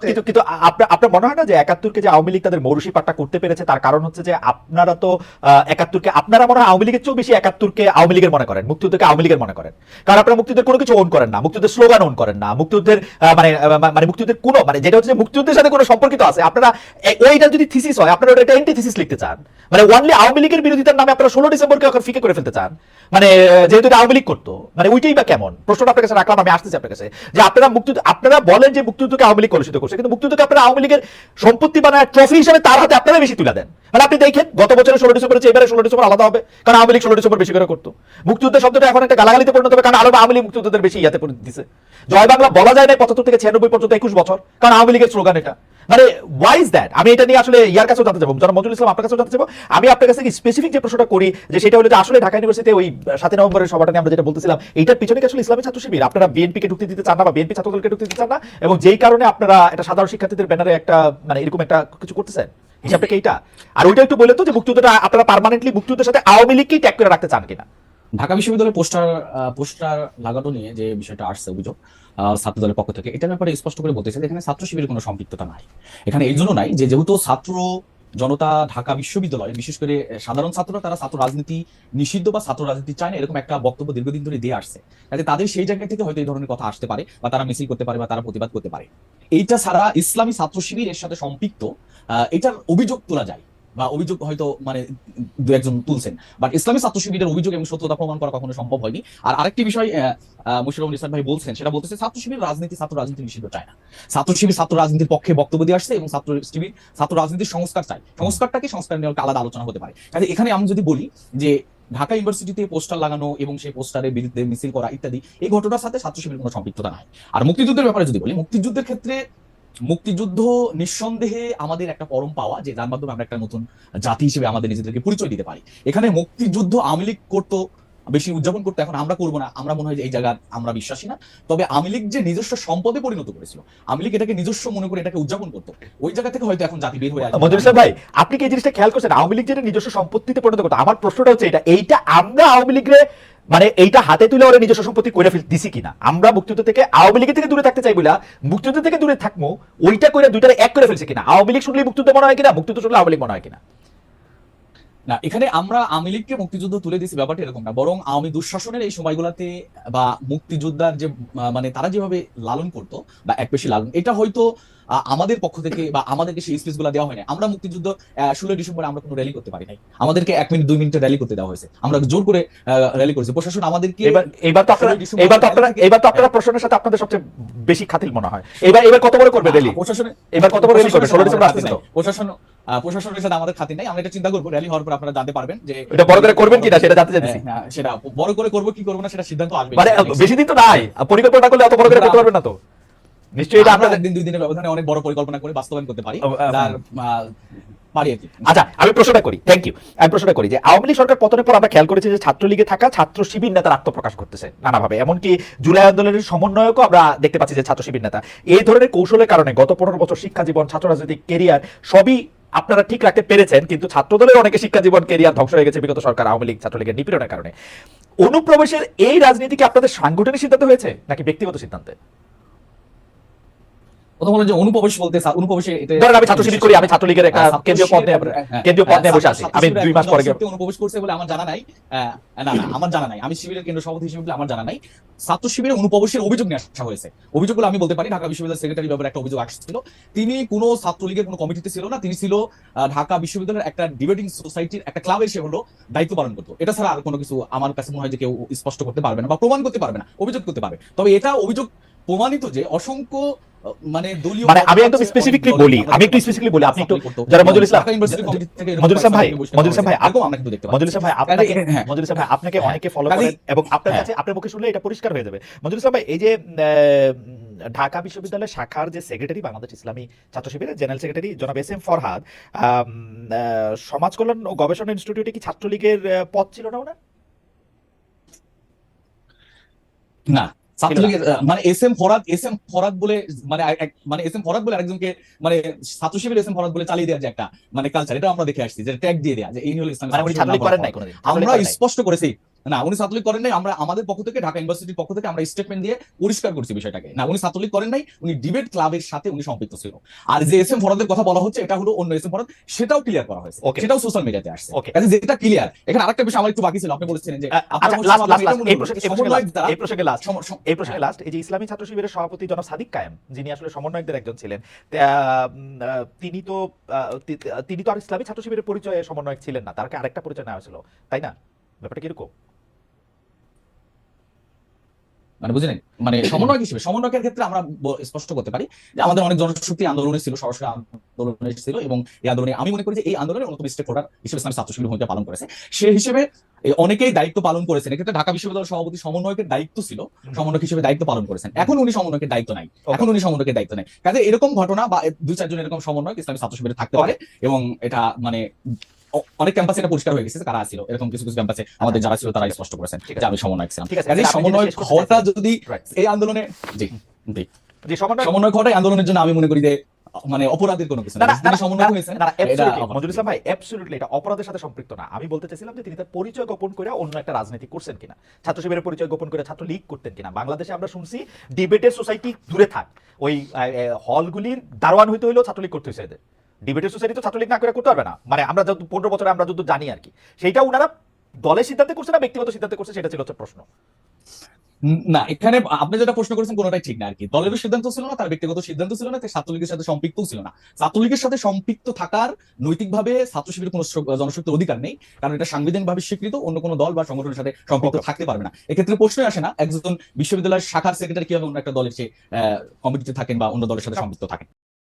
কিন্তু কিন্তু আপনার মনে হয় না যে একাত্তরকে যে আওয়ামী লীগ তাদের মৌরুষি পাট্টা করতে পেরেছে তার কারণ হচ্ছে যে আপনারা তো একাত্তরকে আপনারা মনে হয় আওয়ামী লীগের চেয়েও বেশি একাত্তরকে আওয়ামী লীগের মনে করেন, মুক্তিযুদ্ধকে আওয়ামী লীগের মনে করেন। কারণ আপনারা মুক্তিযুদ্ধের কোনো কিছু ওন করেন না, মুক্তিযুদ্ধের স্লোগান ওন করেন না, মুক্তিযুদ্ধের মানে মুক্তিযুদ্ধের কোনো মানে যেটা হচ্ছে মুক্তিযুদ্ধের সাথে কোনো সম্পর্কিত আছে আপনারা ওইটা যদি থিসিস হয় আপনারা ওটা এন্টি থিসিস লিখতে চান, মানে ওয়ানলি আওয়ামী লীগের বিরোধিতার নামে আপনারা 16 ডিসেম্বরকে এখন ফিকে করে ফেলতে চান, মানে যেহেতু এটা আওয়ামী লীগ করতো, মানে ওইটাই বা কেমন? প্রশ্নটা আপনার কাছে রাখলাম, আমি আসতেছি আপনার কাছে যে আপনারা মুক্তিযুদ্ধ আপনারা বলেন যে মুক্তিযুদ্ধকে আওয়ামী লীগ কলুষিত করছে, কিন্তু মুক্তিযুদ্ধকে আপনারা আওয়ামী লীগের সম্পত্তি বানায় ট্রফি হিসেবে তার হাতে আপনারা বেশি তুলে দেন। মানে আপনি দেখেন গত বছরের 16 ডিসেম্বর চেয়ে এবারে 16 ডিসেম্বর আলাদা হবে, কারণ আওয়ামী লীগ 16 ডিসেম্বর বেশি করে করতো। মুক্তিযুদ্ধের শব্দটা এখন একটা গালাগালিতে পরিণত হবে, কারণ আরো আওয়ামী লীগ মুক্তিযুদ্ধের বেশি ইয়াতে পরিণত দিচ্ছে। জয় বাংলা বলা যায় না 75 থেকে 96 পর্যন্ত 21 বছর, কারণ আওয়ামী লীগের স্লোগান এটা। মানে ওয়াই ইজ দ্যাট? আমি এটা নিয়ে আসলে ইয়ার কাছেও জানতে চাবো, যারা মঞ্জুরুল ইসলাম আপনার কাছেও জানতে চাবো। আমি আপনার কাছে স্পেসিফিক যে প্রশ্নটা করি যে সেটা হলো যে আসলে ঢাকা ইউনিভার্সিটিতে ওই 7 নভেম্বরের সভাটা নিয়ে আমরা যেটা বলতেছিলাম, এইটার পিছনে কি আসলে ইসলামী ছাত্র শিবির আপনারা বিএনপি কে ঢুকতে দিতে চান না বা বিএনপি ছাত্রদলকে ঢুকতে দিতে চান না, এবং যেই কারণে আপনারা এটা সাধারণ শিক্ষার্থীদের ব্যানারে একটা মানে এরকম একটা কিছু করতেছেন, হিসাবটা কি এইটা? আর ওইটা একটু বলে তো যে মুক্তিযুদ্ধটা আপনারা পার্মানেন্টলি মুক্তিযুদ্ধের সাথে আওয়ামী লীগকেই ট্যাগ করে রাখতে চান কিনা। ঢাকা বিশ্ববিদ্যালয়ের পোস্টার লাগানো নিয়ে যে বিষয়টা আসছে অভিযোগ ছাত্র দলের পক্ষ থেকে, এটার ব্যাপারে স্পষ্ট করে বলতেছে যে এখানে ছাত্র শিবিরের কোনো সম্পৃক্ততা নাই। এখানে এই জন্য নাই যে যেহেতু ছাত্র জনতা ঢাকা বিশ্ববিদ্যালয়ে বিশেষ করে সাধারণ ছাত্ররা তারা ছাত্র রাজনীতি নিষিদ্ধ বা ছাত্র রাজনীতি চায় না এরকম একটা বক্তব্য দীর্ঘদিন ধরে দিয়ে আসছে, কাজে তাদের সেই জায়গা থেকে হয়তো এই ধরনের কথা আসতে পারে বা তারা মিছিল করতে পারে বা তারা প্রতিবাদ করতে পারে। এইটা ছাড়া ইসলামী ছাত্র শিবির এর সাথে সম্পৃক্ত এটার অভিযোগ তোলা যায় বা অভিযোগ হয়তো মানে দু একজন তুলছেন, বাট ইসলামী ছাত্র শিবিরের অভিযোগ এবং সত্যতা প্রমাণ করা কখনো সম্ভব হয়নি। আর আরেকটি বিষয় মুশাররফ ইসলাম ভাই বলছেন, সেটা বলতেছে ছাত্র শিবির ছাত্র রাজনীতি নিষিদ্ধ চায় না। ছাত্র শিবির ছাত্র রাজনীতির পক্ষে বক্তব্য দিয়ে আসছে এবং ছাত্র শিবির ছাত্র রাজনীতির সংস্কার চায়। সংস্কার নিয়ে আলাদা আলোচনা হতে পারে। কাজে এখানে আমি যদি বলি যে ঢাকা ইউনিভার্সিটিতে পোস্টার লাগানো এবং সেই পোস্টারের বিরুদ্ধে মিছিল করা ইত্যাদি এই ঘটনার সাথে ছাত্র শিবিরের কোনো সম্পৃক্ততা নাই। আর মুক্তিযুদ্ধের ব্যাপারে যদি বলি, মুক্তিযুদ্ধের ক্ষেত্রে মুক্তিযুদ্ধ নিঃসন্দেহে আমাদের একটা পরম পাওয়া, যে যার মাধ্যমে আমরা একটা নতুন জাতি হিসেবে আমাদের নিজেদেরকে পরিচয় দিতে পারি। এখানে মুক্তিযুদ্ধ আওয়ামী লীগ করতো, বেশি উদযাপন করতে, এখন আমরা করবো না, আমরা মনে হয় যে এই জায়গা আমরা বিশ্বাসী না। তবে আওয়ামী লীগ যে নিজস্ব সম্পদে পরিণত করেছিল, আওয়ামী লীগ এটাকে নিজস্ব মনে করে এটাকে উদযাপন করতো, ওই জায়গা থেকে হয়তো এখন জাতি বের হয়ে আসবে। মঞ্জুর সাহেব ভাই, আপনি কি এই জিনিসটা খেয়াল করছেন আওয়ামী লীগ যেটা নিজস্ব সম্পত্তিতে পরিণত করতো? আমার প্রশ্নটা হচ্ছে এইটা আমরা আওয়ামী লীগের মানে এইটা হাতে তুলে ওরা নিজস্ব সম্পত্তি করে দিছি কিনা? আমরা মুক্তিযুদ্ধ থেকে আওয়ামী লীগ থেকে দূরে থাকতে চাই বলে মুক্তিযুদ্ধ থেকে দূরে থাকবো, ওইটা করে দুইটারে এক করে ফেলছে কিনা? আওয়ামী লীগ শুনলে মুক্তিযুদ্ধ মনে হয় কিনা, মুক্তিযুদ্ধ শুনলে আওয়ামী লীগ মনে হয় কিনা? না, এখানে আমরা আওয়ামী লীগকে মুক্তিযুদ্ধ তুলে দিচ্ছি ব্যাপারটা এরকম না, বরং আওয়ামী দুঃশাসনের এই সময়গুলোতে বা মুক্তিযোদ্ধার যে মানে তারা যেভাবে লালন করতো বা এক পেশি লালন, এটা হয়তো আমাদের পক্ষ থেকে বা আমাদেরকে সেই স্পেস গুলা দেওয়া হয় না। আমরা মুক্তিযুদ্ধ 16 ডিসেম্বরে আমরা কোনো র্যালি করতে পারি নাই, আমাদেরকে 1 মিনিট 2 মিনিটের র্যালি করতে দেওয়া হয়েছে, আমরা জোর করে র্যালি করেছি। প্রশাসন আমাদেরকে এবার তো আপনারা প্রশাসনের সাথে আপনাদের সবচেয়ে বেশি খাতির মনে হয়। এবার কত বড় করবে র্যালি? প্রশাসনে এবার কত বড় র্যালি করবে? 16 ডিসেম্বর আসছে তো। প্রশাসনের সাথে আমাদের খাতির নাই, আমরা এটা চিন্তা করবো র্যালি হওয়ার পর আপনারা জানতে পারবেন যে এটা বড় করে করবেন কিনা সেটা জানতে চাইছি। সেটা বড় করে করবো কি করবো না সেটা সিদ্ধান্ত আসবে, মানে বেশি দিন তো নাই, পরিকল্পনা করলে এত বড় করে করতে পারবেন না তো। নিশ্চয়ই এটা আপনারা একদিন 2 দিনের ব্যবধানে অনেক বড় পরিকল্পনা করে বাস্তবায়ন করতে পারি। আচ্ছা, আমি প্রশ্নটা করি, থ্যাংক ইউ। আমি প্রশ্নটা করি যে আওয়ামী লীগ সরকার পতনের পর আমরা খেয়াল করেছি যে ছাত্রলীগে থাকা ছাত্র শিবির নেতার আত্মপ্রকাশ করতেছে নানাভাবে, এমনকি জুলাই আন্দোলনের সমন্বয়কও আমরা দেখতে পাচ্ছি যে ছাত্র শিবির নেতা। এই ধরনের কৌশলের কারণে গত 15 বছর শিক্ষা জীবন, ছাত্র রাজনৈতিক কেরিয়ার সবই আপনারা ঠিক রাখতে পেরেছেন, কিন্তু ছাত্রদলের অনেকে শিক্ষা জীবন কেরিয়ার ধ্বংস হয়ে গেছে বিগত সরকার আওয়ামী লীগ ছাত্রলীগের নিপীড়নের কারণে। অনুপ্রবেশের এই রাজনীতি কি আপনাদের সাংগঠনিক সিদ্ধান্ত হয়েছে নাকি ব্যক্তিগত সিদ্ধান্তে? প্রথম হলো যে অনুপ্রবেশ বলতে অনুপ্রবেশে ধরেন আমি ছাত্র শিবির করি, আমি ছাত্রলীগের একটা কেন্দ্রীয় পদ নিয়ে বসে আছি, আমি 2 মাস পরে অনুপ্রবেশ করছে বলে আমার জানা নাই। না আমার জানা নাই, আমি শিবিরের কেন্দ্র সভাপতি হিসেবে বলে আমার জানা নাই। ছাত্র শিবিরের অনুপ্রবেশের অভিযোগ নিয়ে আসা হয়েছে। অভিযোগগুলো আমি বলতে পারি, ঢাকা বিশ্ববিদ্যালয়ের সেক্রেটারি ব্যাপারে একটা অভিযোগ আসছিল। তিনি কোনো ছাত্রলীগের কোনো কমিটিতে ছিল না, তিনি ছিল ঢাকা বিশ্ববিদ্যালয়ের একটা ডিবেটিং সোসাইটির একটা ক্লাবের সে হলো দায়িত্ব পালন করতো। এটা ছাড়া আর কোনো কিছু আমার কাছে মনে হয় যে কেউ স্পষ্ট করতে পারবে না বা প্রমাণ করতে পারবে না, অভিযোগ করতে পারবে। তবে এটা অভিযোগ প্রমাণিত যে অসংখ্য মানে দলীয়, মানে আমি একদম স্পেসিফিকলি বলি, আপনি একটু যারা মঞ্জুর ইসলাম আপনাকে অনেকে ফলো করেন এবং আপনার কাছে আপনার মুখে শুনলে এটা পরিষ্কার হয়ে যাবে। মঞ্জুর ইসলাম ভাই, এই যে ঢাকা বিশ্ববিদ্যালয়ের শাখার যে সেক্রেটারি বাংলাদেশ ইসলামী ছাত্র শিবিরের জেনারেল সেক্রেটারি জনাব এস এম ফরহাদ, সমাজ কল্যাণ ও গবেষণা ইনস্টিটিউটে কি ছাত্রলীগের পদ ছিল না ওনার? না, ছাত্রলীগের মানে এস এম ফরাদ বলে মানে এস এম ফরাদ বলে আরেকজনকে মানে ছাত্র শিবির এস এম ফরাদ বলে চালিয়ে দেওয়ার যে একটা মানে কালচার, এটা আমরা দেখে আসছি যে ট্যাগ দিয়ে দেয়া যে এই হলো ইসলাম। আমরা স্পষ্ট করেছি না, উনি ছাত্রলীগ করেন নাই। আমরা আমাদের পক্ষ থেকে, ঢাকা ইউনিভার্সিটির পক্ষ থেকে আমরা স্টেটমেন্ট দিয়ে পরিষ্কার করছি বিষয়টাকে। না, উনি ছাত্রলীগ করেন নাই, উনি ডিবেট ক্লাবের সাথে উনি সম্পৃক্ত ছিল। আর যে এস এম ফরহাদের কথা বলা হচ্ছে, এটা হলো অন্য এস এম ফরহাদ, সেটাও ক্লিয়ার করা হয়েছে, Okay. সেটাও সোশ্যাল মিডিয়াতে আসছে। Okay. কাজে যেটা ক্লিয়ার। এখানে আরেকটা বিষয় আমার একটু বাকি ছিল, আপনি বলেছিলেন যে আপনার আচ্ছা, মনে last, হয় last, এটা last, মনে এই করি প্রসঙ্গে- যে সমন্বয়ক দ্বারা এই প্রসঙ্গে লাস্ট, এই যে ইসলামী ছাত্র শিবিরের সভাপতি জনাব সাদিক কায়েম, যিনি আসলে সমন্বয়কদের একজন ছিলেন, তিনি তো আর ইসলামী ছাত্র শিবিরের পরিচয়ে সমন্বয়ক ছিলেন না, তারকে আরেকটা পরিচয় নেওয়া হয়েছিল, তাই না? ব্যাপারটা কিরকম? মানে বুঝলেন, মানে সমন্বয়ক হিসেবে, সমন্বয়কের ক্ষেত্রে আমরা স্পষ্ট করতে পারি যে আমাদের অনেক জনশক্তি আন্দোলনে ছিল, সরাসরি আন্দোলনে ছিল, এবং এই আন্দোলনে আমি মনে করি যে এই আন্দোলনের অন্যতম স্টেক হোল্ডার হিসেবে ইসলামী ছাত্র শিবির ভূমিকা পালন করেছে। সেই হিসেবে অনেকেই দায়িত্ব পালন করেছেন। এক্ষেত্রে ঢাকা বিশ্ববিদ্যালয়ের সভাপতি সমন্বয়কের দায়িত্ব ছিল, সমন্বয়ক হিসেবে দায়িত্ব পালন করেছেন। এখন উনি সমন্বয়কের দায়িত্ব নাই, এখন উনি সমন্বয়কের দায়িত্ব নাই। কাজে এরকম ঘটনা বা 2-4 জন এরকম সমন্বয়ক ইসলামী ছাত্র শিবিরে থাকতে পারে, এবং এটা মানে অনেক ক্যাম্পাসে এটা পরিষ্কার হয়ে গেছে কারা ছিল। এরকম কিছু কিছু ক্যাম্পাসে আমাদের যারা ছিল তারা স্পষ্ট করেছেন যে আমি সমন্বয়ক ছিলাম। ঠিক আছে, কাজে আপনি সমন্বয়ক যেটা শেষ করতে হওয়াটা চাইছেন। যদি Right. এই আন্দোলনে জি জি যে সমন্বয় সমন্বয়ক হওয়াটাই আন্দোলনের জন্য আমি মনে করি যে মানে অপরাধের কোনো কিছু না, না। না, তিনি না, সমন্বয়ক না, হয়েছেন, না, এটা absolutely, মঞ্জুর ইসলাম ভাই, absolutely এটা অপরাধের সাথে সম্পৃক্ত না। আমি বলতে চাইছিলাম যে তিনি তার পরিচয় গোপন করে অন্য একটা রাজনীতি করছেন কিনা, ছাত্র শিবিরের পরিচয় গোপন করে ছাত্র লীগ করতেন কিনা। বাংলাদেশে আমরা শুনছি ডিবেটের সোসাইটি দূরে থাক, ওই হলগুলির দারোয়ান হইতে হইলেও ছাত্রলীগ করতে হয়েছে এদের। ডিবেটের সোসাইটি তো ছাত্রলীগ না করে করতে পারবে না, মানে আমরা যত 15 বছরে আমরা যত জানি আর কি, সেইটা ওনারা দলের সিদ্ধান্তে করছে না ব্যক্তিগত সিদ্ধান্তে করছে, সেটা ছিল হচ্ছে প্রশ্ন। না, এখানে আপনি যেটা প্রশ্ন করেছেন কোনোটাই ঠিক না আর কি। দলেরও সিদ্ধান্ত ছিল না, তার ব্যক্তিগত সিদ্ধান্ত ছিল না, তাই ছাত্রলীগের সাথে সম্পৃক্তও ছিল না। ছাত্রলীগের সাথে সম্পৃক্ত থাকার নৈতিকভাবে ছাত্র শিবিরের কোনো জনশক্তির অধিকার নেই, কারণ এটা সাংবিধানিকভাবে স্বীকৃত। অন্য কোনো দল বা সংগঠনের সাথে সম্পৃক্ত থাকতে পারবে না। এক্ষেত্রে প্রশ্নই আসে না একজন বিশ্ববিদ্যালয়ের শাখার সেক্রেটারি কিভাবে অন্য একটা দলের চেয়ে কমিটিতে থাকেন বা অন্য দলের সাথে সম্পৃক্ত থাকেন।